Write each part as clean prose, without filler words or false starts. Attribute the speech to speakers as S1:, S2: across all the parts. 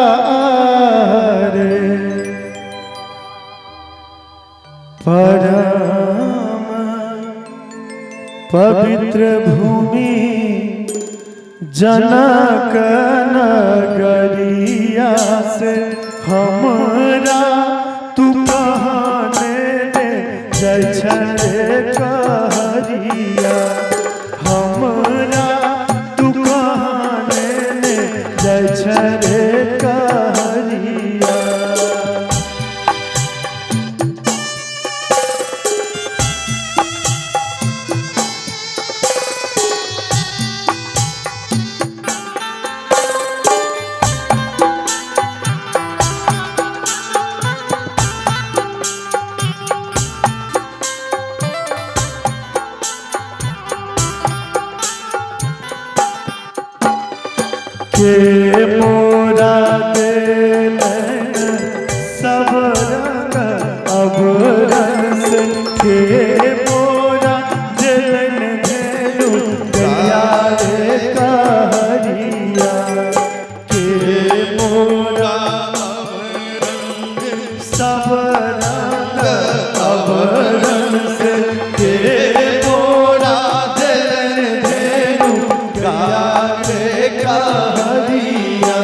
S1: आरे परम पवित्र भूमि जनक नगरिया से हमरा तू कहने ले जय छे कहरिया हमरा तू कहने ले जय छे कहरिया। के मोरा दिल सब रंग अब रंग के मोरा दिल धेनु गया रे कहरिया के मोरा रंग सब रंग अब रंग के मोरा दिल धेनु गया रे कहरिया।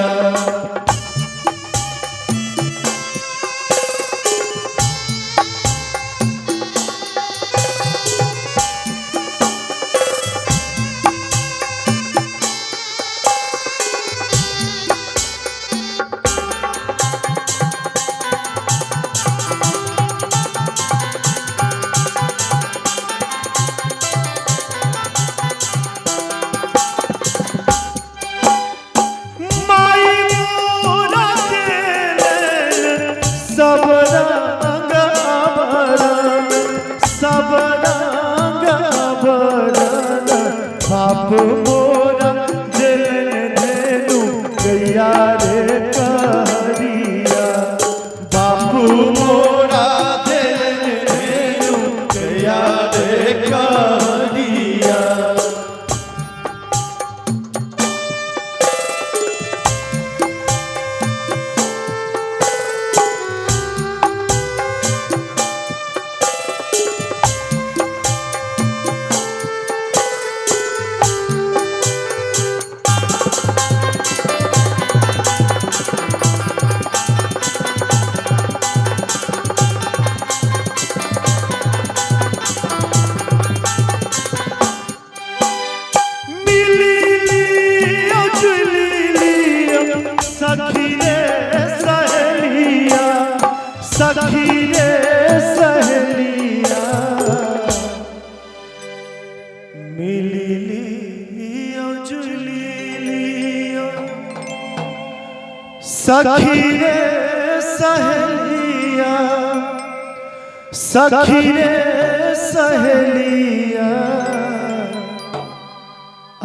S1: सब रंग आभरण सब रंग आभरण बाप मोरा दिल धेनु गैया रे कहरिया बाप मोरा दिल धेनु गैया रे कहरिया। सखी रे सहेलिया मिली लियो जुली लियो सखी रे सहेलिया सखी रे सहेलिया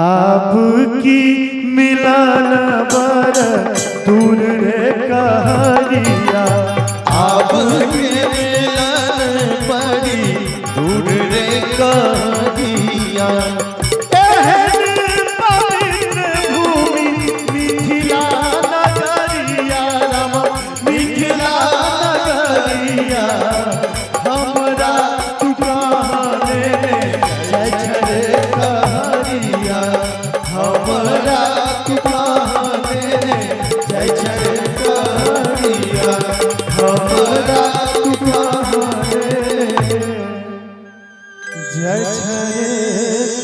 S1: आपकी मिलन बर दूर रे कहरिया
S2: आपके मिलन पड़ी दूर रे कहरिया।
S1: एहन पवित्र भूमि मिथिला नगरिया राम मिथिला नगरिया हमरा तू कहने जय छे कहरिया
S2: हमरा तू कहने जय छे कहरिया हमरा तू कहने
S1: जय छे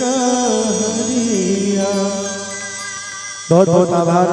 S1: कहरिया। बहुत बहुत आभार।